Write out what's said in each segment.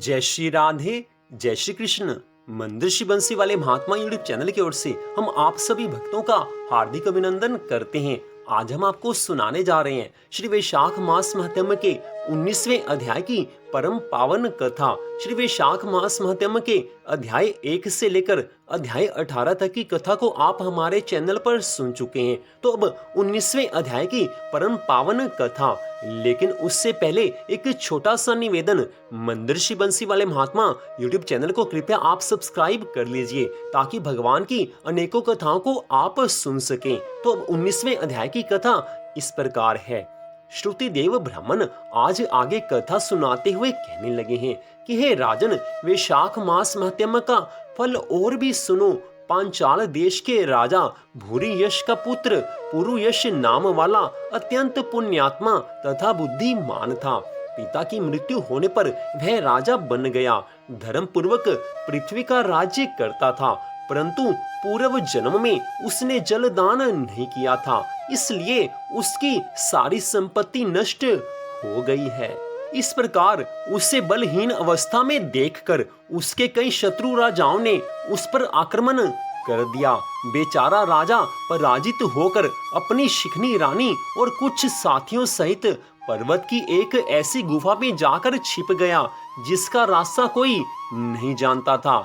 जय श्री राधे, जय श्री कृष्ण। मंदिर श्री बंसी वाले महात्मा यूट्यूब चैनल की ओर से हम आप सभी भक्तों का हार्दिक अभिनंदन करते हैं। आज हम आपको सुनाने जा रहे हैं श्री वैशाख मास महात्म्य के 19वें अध्याय की परम पावन कथा। श्री वैशाख मास महात्म्य के अध्याय 1 से लेकर अध्याय 18 तक की कथा को आप हमारे चैनल पर सुन चुके हैं। तो अब 19वें अध्याय की परम पावन कथा। लेकिन उससे पहले एक छोटा सा निवेदन, मंदिर श्री बंसी वाले महात्मा यूट्यूब चैनल को कृपया आप सब्सक्राइब कर लीजिए ताकि भगवान की अनेकों कथाओं को आप सुन सकें। तो अब 19वें अध्याय की कथा इस प्रकार है। श्रुति देव ब्राह्मण आज आगे कथा सुनाते हुए कहने लगे हैं कि हे राजन, वैशाख मास महात्म्य का फल और भी सुनो। पांचाल देश के राजा भूरी यश का पुत्र पुरु यश नाम वाला अत्यंत पुण्यात्मा तथा बुद्धिमान था। पिता की मृत्यु होने पर वह राजा बन गया। धर्म पूर्वक पृथ्वी का राज्य करता था, परंतु पूर्व जन्म में उसने जलदान नहीं किया था, इसलिए उसकी सारी संपत्ति नष्ट हो गई है। इस प्रकार उसे बलहीन अवस्था में देखकर उसके कई शत्रु राजाओं ने उस पर आक्रमण कर दिया। बेचारा राजा पराजित होकर अपनी शिखनी रानी और कुछ साथियों सहित पर्वत की एक ऐसी गुफा में जाकर छिप गया जिसका रास्ता कोई नहीं जानता था।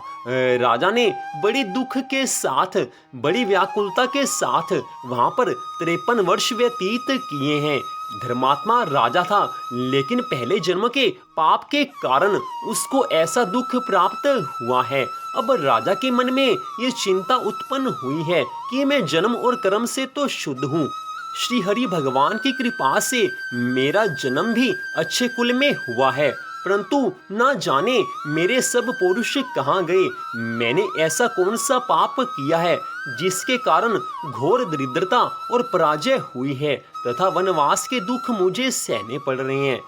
राजा ने बड़ी दुख के साथ, बड़ी व्याकुलता के साथ वहां पर 53 वर्ष व्यतीत किए हैं। धर्मात्मा राजा था, लेकिन पहले जन्म के पाप के कारण उसको ऐसा दुख प्राप्त हुआ है। अब राजा के मन में ये चिंता उत्पन्न हुई है कि मैं जन्म और कर्म से तो शुद्ध हूँ। श्री हरि भगवान की कृपा से मेरा जन्म भी अच्छे कुल में हुआ है, परंतु ना जाने मेरे सब पुरुष कहाँ गए। मैंने ऐसा कौन सा पाप किया है जिसके कारण घोर दरिद्रता और पराजय हुई है तथा वनवास के दुख मुझे सहने पड़ रहे हैं।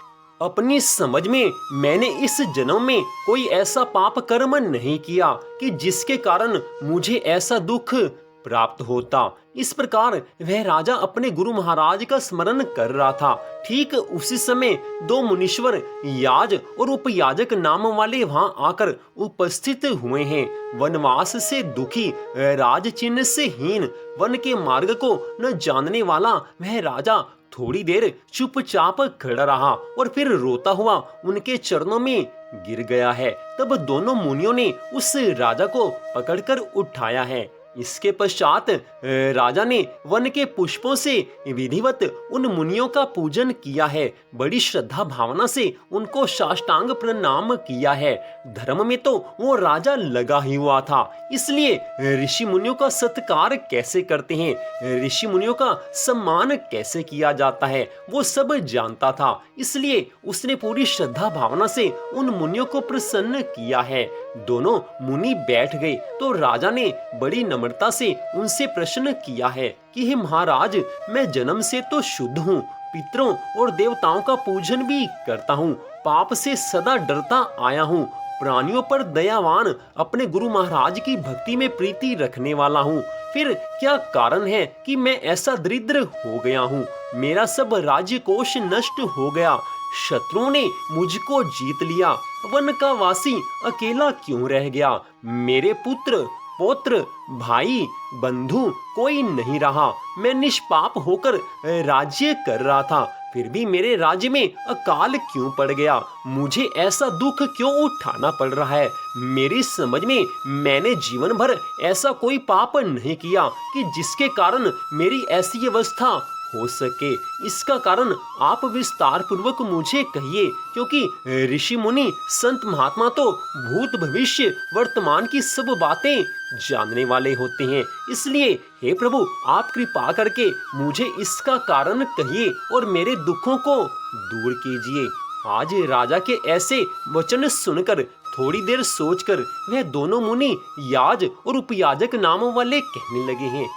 अपनी समझ में मैंने इस जन्म में कोई ऐसा पाप कर्म नहीं किया कि जिसके कारण मुझे ऐसा दुख प्राप्त होता। इस प्रकार वह राजा अपने गुरु महाराज का स्मरण कर रहा था। ठीक उसी समय दो मुनीश्वर याज और उपयाजक नाम वाले वहां आकर उपस्थित हुए हैं। वनवास से दुखी, राज चिन्ह से हीन, वन के मार्ग को न जानने वाला वह राजा थोड़ी देर चुपचाप खड़ा रहा और फिर रोता हुआ उनके चरणों में गिर गया है। तब दोनों मुनियों ने उस राजा को पकड़कर उठाया है। इसके पश्चात राजा ने वन के पुष्पों से विधिवत उन मुनियों का पूजन किया है। बड़ी श्रद्धा भावना से उनको साष्टांग प्रणाम किया है। धर्म में तो वो राजा लगा ही हुआ था, इसलिए ऋषि मुनियों का सत्कार कैसे करते हैं, ऋषि मुनियों का सम्मान कैसे किया जाता है, वो सब जानता था। इसलिए उसने पूरी श्रद्धा भावना से उन मुनियों को प्रसन्न किया है। दोनों मुनि बैठ गए तो राजा ने बड़ी नम्रता से उनसे प्रश्न किया है कि हे महाराज, मैं जन्म से तो शुद्ध हूँ, पितरों और देवताओं का पूजन भी करता हूँ, पाप से सदा डरता आया हूँ, प्राणियों पर दयावान, अपने गुरु महाराज की भक्ति में प्रीति रखने वाला हूँ। फिर क्या कारण है कि मैं ऐसा दरिद्र हो गया हूँ? मेरा सब राज्य कोष नष्ट हो गया, शत्रुओं ने मुझको जीत लिया, वन का वासी अकेला क्यों रह गया? मेरे पुत्र, पौत्र, भाई, बंधु कोई नहीं रहा। मैं निष्पाप होकर राज्य कर रहा था, फिर भी मेरे राज्य में अकाल क्यों पड़ गया? मुझे ऐसा दुख क्यों उठाना पड़ रहा है? मेरी समझ में मैंने जीवन भर ऐसा कोई पाप नहीं किया कि जिसके कारण मेरी ऐसी अवस्था हो सके। इसका कारण आप विस्तार पूर्वक मुझे कहिए, क्योंकि ऋषि मुनि संत महात्मा तो भूत भविष्य वर्तमान की सब बातें जानने वाले होते हैं। इसलिए हे प्रभु, आप कृपा करके मुझे इसका कारण कहिए और मेरे दुखों को दूर कीजिए। आज राजा के ऐसे वचन सुनकर थोड़ी देर सोचकर वह दोनों मुनि याज और उपयाजक नाम वाले कहने लगे हैं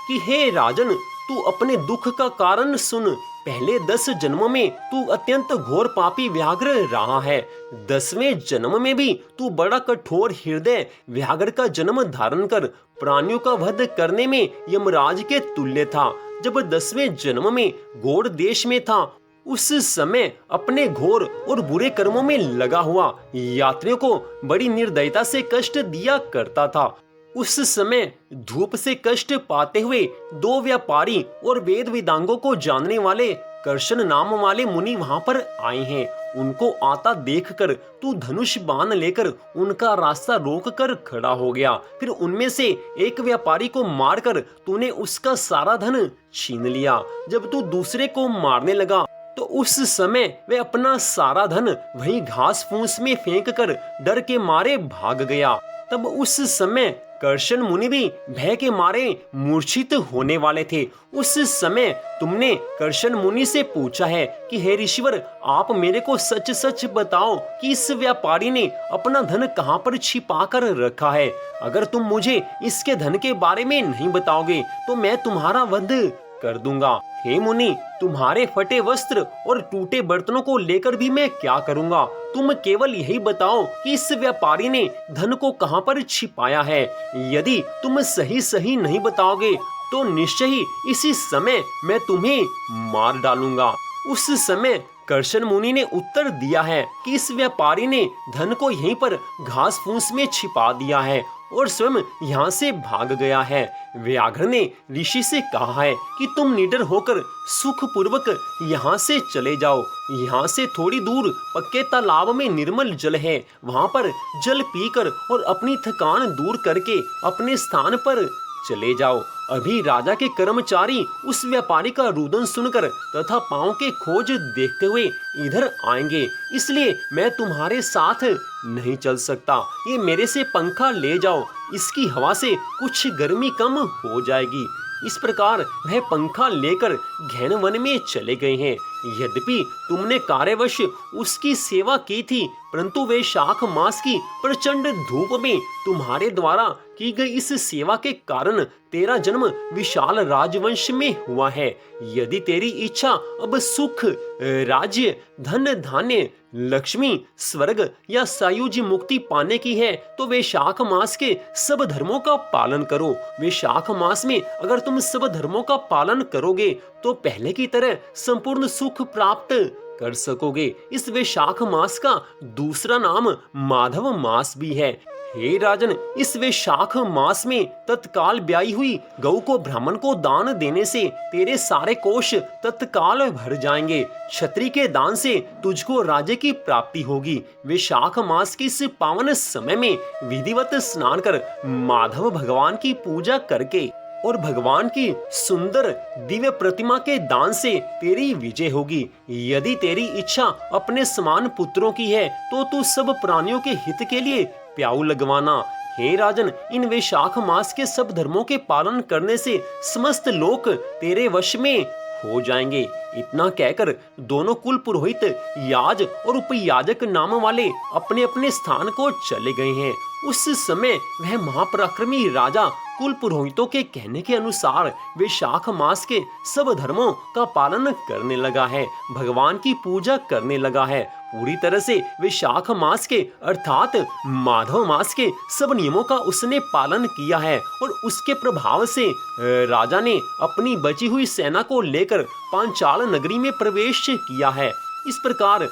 कि हे राजन, तू अपने दुख का कारण सुन। पहले 10 जन्मों में तू अत्यंत घोर पापी व्याघ्र रहा है। 10वें जन्म में भी तू बड़ा कठोर हृदय व्याघ्र का जन्म धारण कर प्राणियों का वध करने में यमराज के तुल्य था। जब 10वें जन्म में गौड़ देश में था, उस समय अपने घोर और बुरे कर्मों में लगा हुआ यात्रियों को बड़ी निर्दयता से कष्ट दिया करता था। उस समय धूप से कष्ट पाते हुए दो व्यापारी और वेद वेदांगों को जानने वाले कर्षण नाम वाले मुनि वहां पर आए हैं। उनको आता देखकर तू धनुष बाण लेकर उनका रास्ता रोक कर खड़ा हो गया। फिर उनमें से एक व्यापारी को मारकर तूने उसका सारा धन छीन लिया। जब तू दूसरे को मारने लगा तो उस समय वे अपना सारा धन वहीं घास फूस में फेंक कर डर के मारे भाग गया। तब उस समय कर्षण मुनि भी भय के मारे मूर्छित होने वाले थे। उस समय तुमने कर्षण मुनि से पूछा है कि हे ऋषिवर, आप मेरे को सच सच बताओ कि इस व्यापारी ने अपना धन कहां पर छिपा कर रखा है। अगर तुम मुझे इसके धन के बारे में नहीं बताओगे तो मैं तुम्हारा वध कर दूंगा। हे मुनि, तुम्हारे फटे वस्त्र और टूटे बर्तनों को लेकर भी मैं क्या करूंगा? तुम केवल यही बताओ कि इस व्यापारी ने धन को कहां पर छिपाया है। यदि तुम सही सही नहीं बताओगे तो निश्चय ही इसी समय मैं तुम्हें मार डालूंगा। उस समय कर्षण मुनि ने उत्तर दिया है कि इस व्यापारी ने धन को यहीं पर घास फूस में छिपा दिया है और स्वयं यहाँ से भाग गया है। व्याघ्र ने ऋषि से कहा है कि तुम निडर होकर सुख पूर्वक यहाँ से चले जाओ। यहाँ से थोड़ी दूर पक्के तालाब में निर्मल जल है, वहाँ पर जल पीकर और अपनी थकान दूर करके अपने स्थान पर चले जाओ। अभी राजा के कर्मचारी उस व्यापारी का रुदन सुनकर तथा पांव के खोज देखते हुए इधर आएंगे, इसलिए मैं तुम्हारे साथ नहीं चल सकता। ये मेरे से पंखा ले जाओ, इसकी हवा से कुछ गर्मी कम हो जाएगी। इस प्रकार वह पंखा लेकर घैन वन में चले गए हैं। यद्यपि तुमने कार्यवश उसकी सेवा की थी, परंतु वे शाख मास की प्रचंड धूप में तुम्हारे द्वारा की गई इस सेवा के कारण तेरा जन्म विशाल राजवंश में हुआ है। यदि तेरी इच्छा अब सुख, राज्य, धन धान्य, लक्ष्मी, स्वर्ग या सायुज्य मुक्ति पाने की है तो वैशाख मास के सब धर्मों का पालन करो। वैशाख मास में अगर तुम सब धर्मों का पालन करोगे तो पहले की तरह संपूर्ण सुख प्राप्त कर सकोगे। इस वैशाख मास का दूसरा नाम माधव मास भी है। हे राजन, इस वैशाख मास में तत्काल ब्याई हुई गौ को ब्राह्मण को दान देने से तेरे सारे कोष तत्काल भर जाएंगे। क्षत्रिय के दान से तुझको राज्य की प्राप्ति होगी। वैशाख मास के इस पावन समय में विधिवत स्नान कर माधव भगवान की पूजा करके और भगवान की सुंदर दिव्य प्रतिमा के दान से तेरी विजय होगी। यदि तेरी इच्छा अपने समान पुत्रों की है तो तू सब प्राणियों के हित के लिए प्याऊ लगवाना। हे राजन, इन वैशाख मास के सब धर्मों के पालन करने से समस्त लोक तेरे वश में हो जाएंगे। इतना कहकर दोनों कुल पुरोहित याज और उपयाजक नाम वाले अपने अपने स्थान को चले गए हैं। उस समय वह महापराक्रमी राजा कुल पुरोहितों के कहने के अनुसार वैशाख मास के सब धर्मों का पालन करने लगा है, भगवान की पूजा करने लगा है। पूरी तरह से वैशाख मास के अर्थात माधव मास के सब नियमों का उसने पालन किया है और उसके प्रभाव से राजा ने अपनी बची हुई सेना को लेकर पांचाल नगरी में प्रवेश किया है। इस प्रकार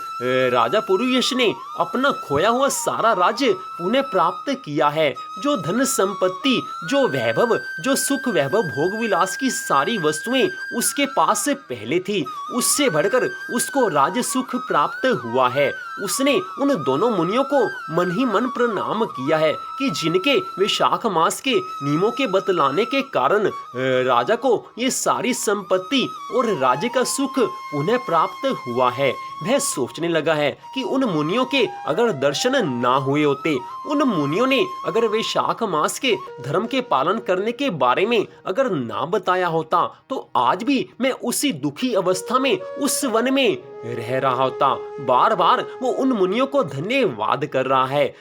राजा पुरुयश ने अपना खोया हुआ सारा राज्य पुनः प्राप्त किया है। जो धन संपत्ति, जो वैभव, जो सुख वैभव भोग विलास की सारी वस्तुएं उसके पास से पहले थी, उससे बढ़कर उसको राज सुख प्राप्त हुआ है। उसने उन दोनों मुनियों को मन ही मन प्रणाम किया है कि जिनके वैशाख मास के नियमों के बतलाने के कारण राजा को ये सारी संपत्ति और राज्य का सुख पुनः प्राप्त हुआ है। वह सोचने लगा है कि उन मुनियों के अगर दर्शन ना हुए होते, उन मुनियों ने अगर वैशाख मास के धर्म के पालन करने के बारे में अगर ना बताया होता तो आज भी मैं उसी दुखी अवस्था में उस वन में रह रहा होता। बार बार वो उन मुनियों को धन्यवाद कर रहा है।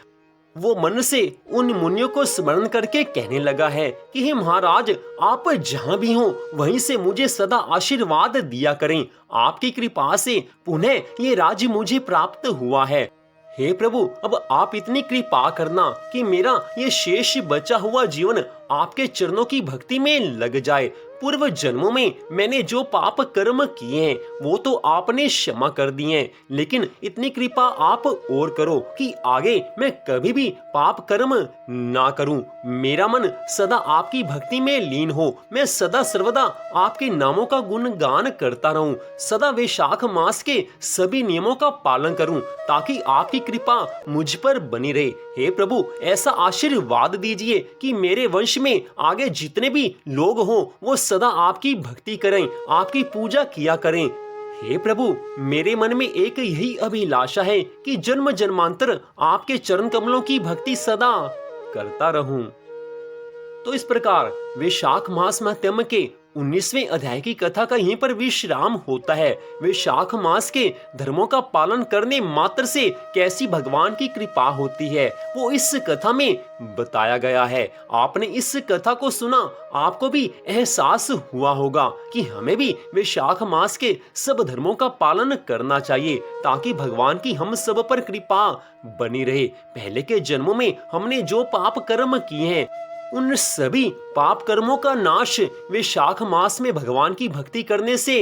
वो मन से उन मुनियों को स्मरण करके कहने लगा है कि हे महाराज, आप जहां भी हो वहीं से मुझे सदा आशीर्वाद दिया करें। आपकी कृपा से पुनः ये राज्य मुझे प्राप्त हुआ है। हे प्रभु, अब आप इतनी कृपा करना कि मेरा ये शेष बचा हुआ जीवन आपके चरणों की भक्ति में लग जाए। पूर्व जन्मों में मैंने जो पाप कर्म किए हैं वो तो आपने क्षमा कर दिए हैं, लेकिन इतनी कृपा आप और करो कि आगे मैं कभी भी पाप कर्म ना करूं। मेरा मन सदा आपकी भक्ति में लीन हो, मैं सदा सर्वदा आपके नामों का गुणगान करता रहूं, सदा वैशाख मास के सभी नियमों का पालन करूं, ताकि आपकी कृपा मुझ पर बनी रहे। हे प्रभु, ऐसा आशीर्वाद दीजिए कि मेरे वंश में आगे जितने भी लोग हों वो सदा आपकी भक्ति करें, आपकी पूजा किया करें। हे प्रभु, मेरे मन में एक यही अभिलाषा है कि जन्म जन्मांतर आपके चरण कमलों की भक्ति सदा करता रहूं। तो इस प्रकार वैशाख मास महात्म्य के 19वें अध्याय की कथा का यहीं पर विश्राम होता है। वैशाख मास के धर्मों का पालन करने मात्र से कैसी भगवान की कृपा होती है वो इस कथा में बताया गया है। आपने इस कथा को सुना, आपको भी एहसास हुआ होगा कि हमें भी वैशाख मास के सब धर्मों का पालन करना चाहिए, ताकि भगवान की हम सब पर कृपा बनी रहे। पहले के जन्मों में हमने जो पाप कर्म किए हैं उन सभी पाप कर्मों का नाश वैशाख मास में भगवान की भक्ति करने से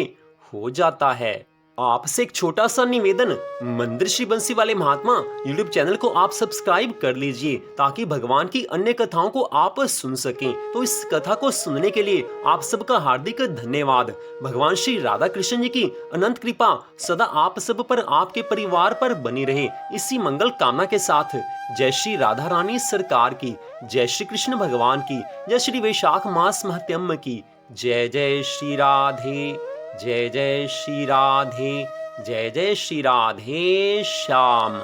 हो जाता है। आपसे एक छोटा सा निवेदन, मंदिर श्री बंसी वाले महात्मा यूट्यूब चैनल को आप सब्सक्राइब कर लीजिए, ताकि भगवान की अन्य कथाओं को आप सुन सकें। तो इस कथा को सुनने के लिए आप सबका हार्दिक धन्यवाद। भगवान श्री राधा कृष्ण जी की अनंत कृपा सदा आप सब पर, आपके परिवार पर बनी रहे। इसी मंगल कामना के साथ जय श्री राधा रानी सरकार की, जय श्री कृष्ण भगवान की, जय श्री वैशाख मास महात्म्य की, जय जय श्री राधे, जय जय श्री राधे, जय जय श्री राधे श्याम।